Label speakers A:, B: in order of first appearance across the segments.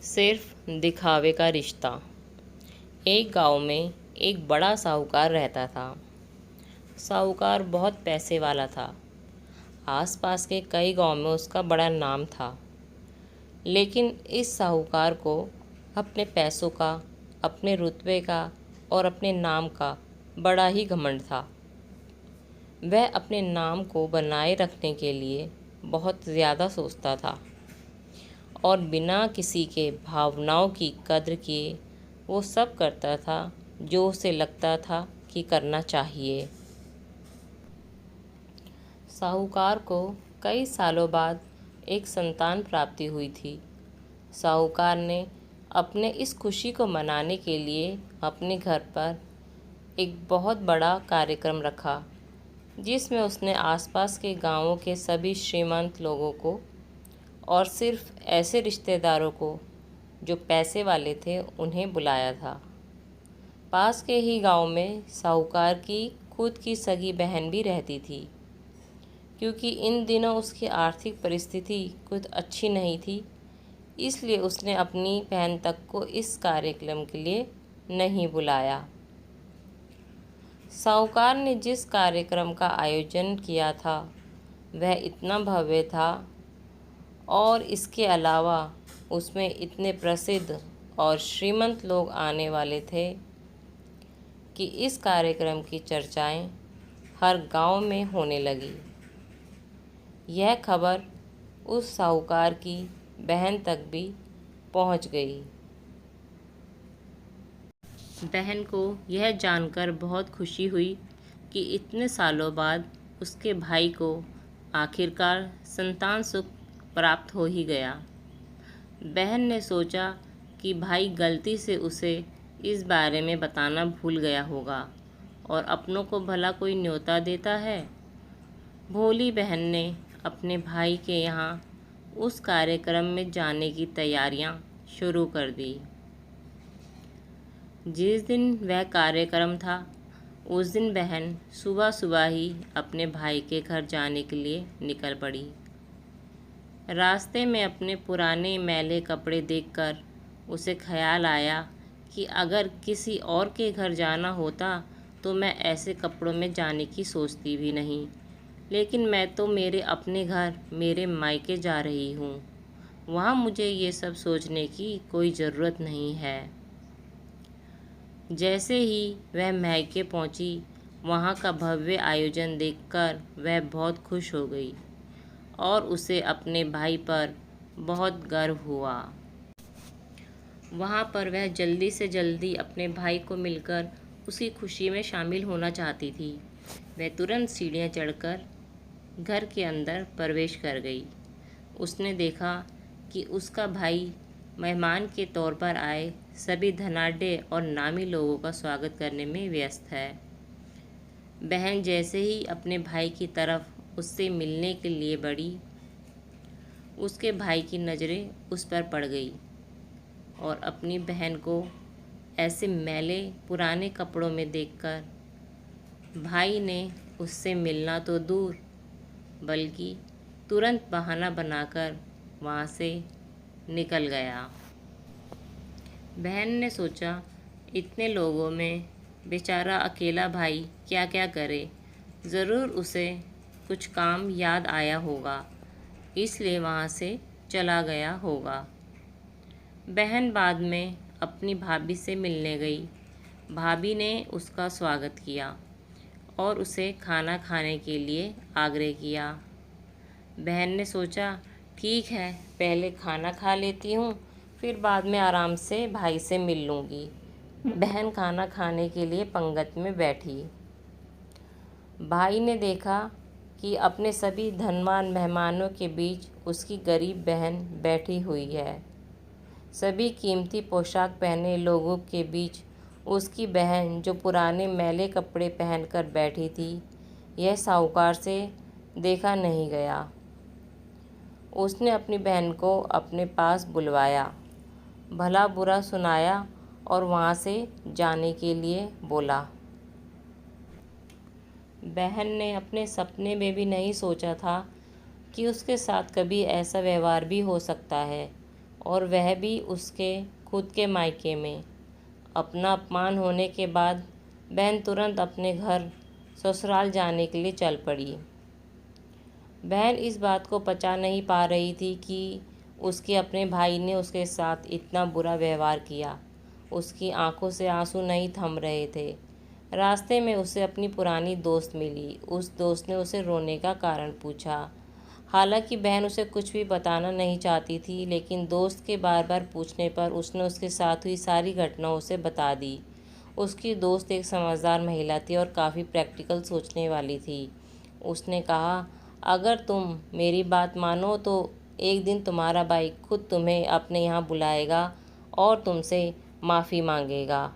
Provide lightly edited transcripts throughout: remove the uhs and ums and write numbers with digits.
A: सिर्फ दिखावे का रिश्ता। एक गांव में एक बड़ा साहूकार रहता था। साहूकार बहुत पैसे वाला था। आसपास के कई गांव में उसका बड़ा नाम था। लेकिन इस साहूकार को अपने पैसों का, अपने रुतबे का और अपने नाम का बड़ा ही घमंड था। वह अपने नाम को बनाए रखने के लिए बहुत ज़्यादा सोचता था और बिना किसी के भावनाओं की कद्र किए वो सब करता था जो उसे लगता था कि करना चाहिए। साहूकार को कई सालों बाद एक संतान प्राप्ति हुई थी। साहूकार ने अपने इस खुशी को मनाने के लिए अपने घर पर एक बहुत बड़ा कार्यक्रम रखा, जिसमें उसने आसपास के गांवों के सभी श्रीमंत लोगों को और सिर्फ ऐसे रिश्तेदारों को जो पैसे वाले थे उन्हें बुलाया था। पास के ही गांव में साहूकार की खुद की सगी बहन भी रहती थी। क्योंकि इन दिनों उसकी आर्थिक परिस्थिति कुछ अच्छी नहीं थी, इसलिए उसने अपनी बहन तक को इस कार्यक्रम के लिए नहीं बुलाया। साहूकार ने जिस कार्यक्रम का आयोजन किया था वह इतना भव्य था और इसके अलावा उसमें इतने प्रसिद्ध और श्रीमंत लोग आने वाले थे कि इस कार्यक्रम की चर्चाएं हर गांव में होने लगी। यह खबर उस साहूकार की बहन तक भी पहुंच गई। बहन को यह जानकर बहुत खुशी हुई कि इतने सालों बाद उसके भाई को आखिरकार संतान सुख प्राप्त हो ही गया। बहन ने सोचा कि भाई गलती से उसे इस बारे में बताना भूल गया होगा और अपनों को भला कोई न्योता देता है। भोली बहन ने अपने भाई के यहाँ उस कार्यक्रम में जाने की तैयारियां शुरू कर दी। जिस दिन वह कार्यक्रम था उस दिन बहन सुबह सुबह ही अपने भाई के घर जाने के लिए निकल पड़ी। रास्ते में अपने पुराने मैले कपड़े देखकर उसे ख्याल आया कि अगर किसी और के घर जाना होता तो मैं ऐसे कपड़ों में जाने की सोचती भी नहीं, लेकिन मैं तो मेरे अपने घर, मेरे मायके जा रही हूँ। वहाँ मुझे ये सब सोचने की कोई ज़रूरत नहीं है। जैसे ही वह मायके पहुँची, वहाँ का भव्य आयोजन देखकर वह बहुत खुश हो गई और उसे अपने भाई पर बहुत गर्व हुआ। वहाँ पर वह जल्दी से जल्दी अपने भाई को मिलकर उसकी खुशी में शामिल होना चाहती थी। वह तुरंत सीढ़ियाँ चढ़कर घर के अंदर प्रवेश कर गई। उसने देखा कि उसका भाई मेहमान के तौर पर आए सभी धनाढ्य और नामी लोगों का स्वागत करने में व्यस्त है। बहन जैसे ही अपने भाई की तरफ उससे मिलने के लिए बढ़ी, उसके भाई की नज़रें उस पर पड़ गई और अपनी बहन को ऐसे मैले पुराने कपड़ों में देखकर भाई ने उससे मिलना तो दूर बल्कि तुरंत बहाना बनाकर वहाँ से निकल गया। बहन ने सोचा, इतने लोगों में बेचारा अकेला भाई क्या क्या करे, ज़रूर उसे कुछ काम याद आया होगा, इसलिए वहाँ से चला गया होगा। बहन बाद में अपनी भाभी से मिलने गई। भाभी ने उसका स्वागत किया और उसे खाना खाने के लिए आग्रह किया। बहन ने सोचा, ठीक है, पहले खाना खा लेती हूँ, फिर बाद में आराम से भाई से मिल लूँगी। बहन खाना खाने के लिए पंगत में बैठी। भाई ने देखा कि अपने सभी धनवान मेहमानों के बीच उसकी गरीब बहन बैठी हुई है। सभी कीमती पोशाक पहने लोगों के बीच उसकी बहन जो पुराने मैले कपड़े पहनकर बैठी थी, यह साहूकार से देखा नहीं गया। उसने अपनी बहन को अपने पास बुलवाया, भला बुरा सुनाया और वहाँ से जाने के लिए बोला। बहन ने अपने सपने में भी नहीं सोचा था कि उसके साथ कभी ऐसा व्यवहार भी हो सकता है। और वह भी उसके खुद के मायके में। अपना अपमान होने के बाद बहन तुरंत अपने घर ससुराल जाने के लिए चल पड़ी। बहन इस बात को पचा नहीं पा रही थी कि उसके अपने भाई ने उसके साथ इतना बुरा व्यवहार किया। उसकी आंखों से आंसू नहीं थम रहे थे। रास्ते में उसे अपनी पुरानी दोस्त मिली। उस दोस्त ने उसे रोने का कारण पूछा। हालांकि बहन उसे कुछ भी बताना नहीं चाहती थी, लेकिन दोस्त के बार बार पूछने पर उसने उसके साथ हुई सारी घटनाओं उसे बता दी। उसकी दोस्त एक समझदार महिला थी और काफ़ी प्रैक्टिकल सोचने वाली थी। उसने कहा, अगर तुम मेरी बात मानो तो एक दिन तुम्हारा भाई खुद तुम्हें अपने यहाँ बुलाएगा और तुमसे माफ़ी मांगेगा।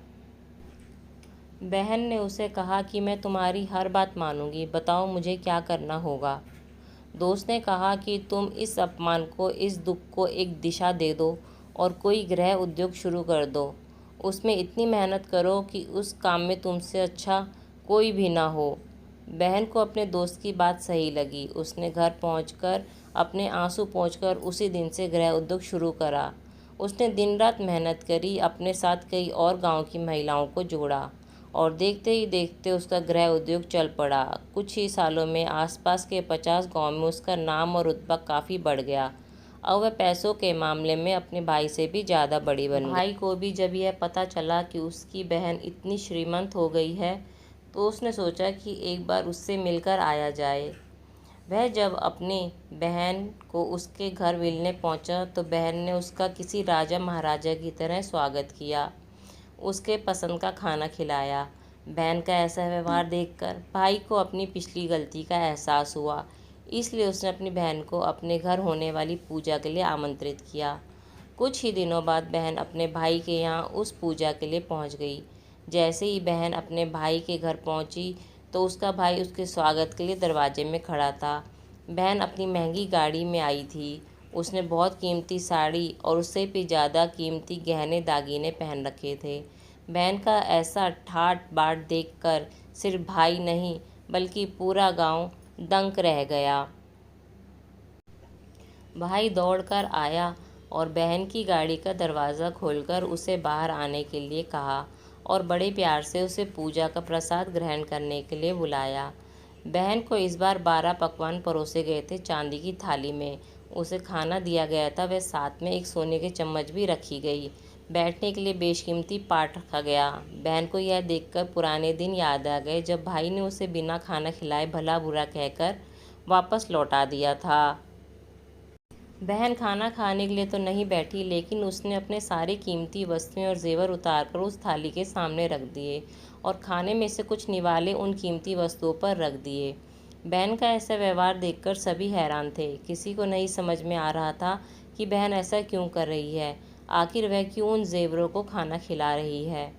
A: बहन ने उसे कहा कि मैं तुम्हारी हर बात मानूंगी, बताओ मुझे क्या करना होगा। दोस्त ने कहा कि तुम इस अपमान को, इस दुख को एक दिशा दे दो और कोई गृह उद्योग शुरू कर दो। उसमें इतनी मेहनत करो कि उस काम में तुमसे अच्छा कोई भी ना हो। बहन को अपने दोस्त की बात सही लगी। उसने घर पहुंचकर अपने आंसू पोंछकर उसी दिन से गृह उद्योग शुरू करा। उसने दिन रात मेहनत करी, अपने साथ कई और गांव की महिलाओं को जोड़ा और देखते ही देखते उसका गृह उद्योग चल पड़ा। कुछ ही सालों में आसपास के 50 गांव में उसका नाम और रुतबा काफ़ी बढ़ गया। अब वह पैसों के मामले में अपने भाई से भी ज़्यादा बड़ी बन गई। भाई को भी जब यह पता चला कि उसकी बहन इतनी श्रीमंत हो गई है, तो उसने सोचा कि एक बार उससे मिलकर आया जाए। वह जब अपनी बहन को उसके घर मिलने पहुंचा, तो बहन ने उसका किसी राजा महाराजा की तरह स्वागत किया, उसके पसंद का खाना खिलाया। बहन का ऐसा व्यवहार देखकर भाई को अपनी पिछली गलती का एहसास हुआ, इसलिए उसने अपनी बहन को अपने घर होने वाली पूजा के लिए आमंत्रित किया। कुछ ही दिनों बाद बहन अपने भाई के यहाँ उस पूजा के लिए पहुँच गई। जैसे ही बहन अपने भाई के घर पहुँची, तो उसका भाई उसके स्वागत के लिए दरवाजे में खड़ा था। बहन अपनी महंगी गाड़ी में आई थी। उसने बहुत कीमती साड़ी और उससे भी ज़्यादा कीमती गहने दागीने पहन रखे थे। बहन का ऐसा ठाट बाट देखकर सिर्फ भाई नहीं बल्कि पूरा गांव दंग रह गया। भाई दौड़कर आया और बहन की गाड़ी का दरवाज़ा खोलकर उसे बाहर आने के लिए कहा और बड़े प्यार से उसे पूजा का प्रसाद ग्रहण करने के लिए बुलाया। बहन को इस बार 12 पकवान परोसे गए थे चांदी की थाली में। उसे खाना दिया गया था, वह साथ में एक सोने के चम्मच भी रखी गई। बैठने के लिए बेशकीमती पाट रखा गया। बहन को यह देखकर पुराने दिन याद आ गए, जब भाई ने उसे बिना खाना खिलाए भला बुरा कहकर वापस लौटा दिया था। बहन खाना खाने के लिए तो नहीं बैठी, लेकिन उसने अपने सारी कीमती वस्तुएं और जेवर उतारकर उस थाली के सामने रख दिए और खाने में से कुछ निवाले उन कीमती वस्तुओं पर रख दिए। बहन का ऐसा व्यवहार देखकर सभी हैरान थे। किसी को नहीं समझ में आ रहा था कि बहन ऐसा क्यों कर रही है। आखिर वह क्यों उन जेवरों को खाना खिला रही है।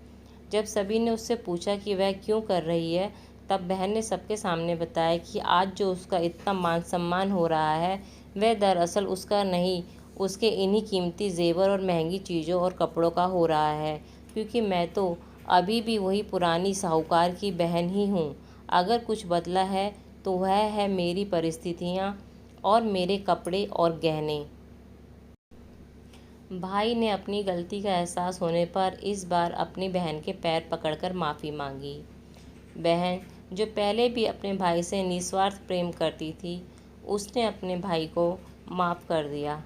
A: जब सभी ने उससे पूछा कि वह क्यों कर रही है, तब बहन ने सबके सामने बताया कि आज जो उसका इतना मान सम्मान हो रहा है, वह दरअसल उसका नहीं, उसके इन्हीं कीमती जेवर और महंगी चीज़ों और कपड़ों का हो रहा है, क्योंकि मैं तो अभी भी वही पुरानी साहूकार की बहन ही हूँ। अगर कुछ बदला है तो वह है मेरी परिस्थितियाँ और मेरे कपड़े और गहने। भाई ने अपनी गलती का एहसास होने पर इस बार अपनी बहन के पैर पकड़कर माफ़ी मांगी। बहन, जो पहले भी अपने भाई से निस्वार्थ प्रेम करती थी, उसने अपने भाई को माफ़ कर दिया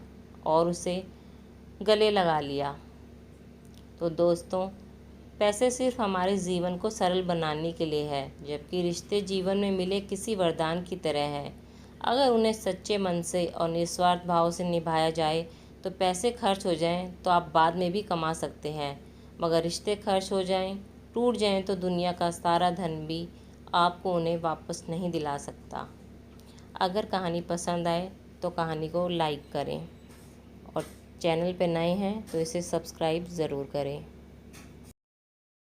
A: और उसे गले लगा लिया। तो दोस्तों, पैसे सिर्फ हमारे जीवन को सरल बनाने के लिए है, जबकि रिश्ते जीवन में मिले किसी वरदान की तरह हैं। अगर उन्हें सच्चे मन से और निस्वार्थ भाव से निभाया जाए, तो पैसे खर्च हो जाएं तो आप बाद में भी कमा सकते हैं, मगर रिश्ते खर्च हो जाएं, टूट जाएं तो दुनिया का सारा धन भी आपको उन्हें वापस नहीं दिला सकता। अगर कहानी पसंद आए तो कहानी को लाइक करें और चैनल पे नए हैं तो इसे सब्सक्राइब ज़रूर करें।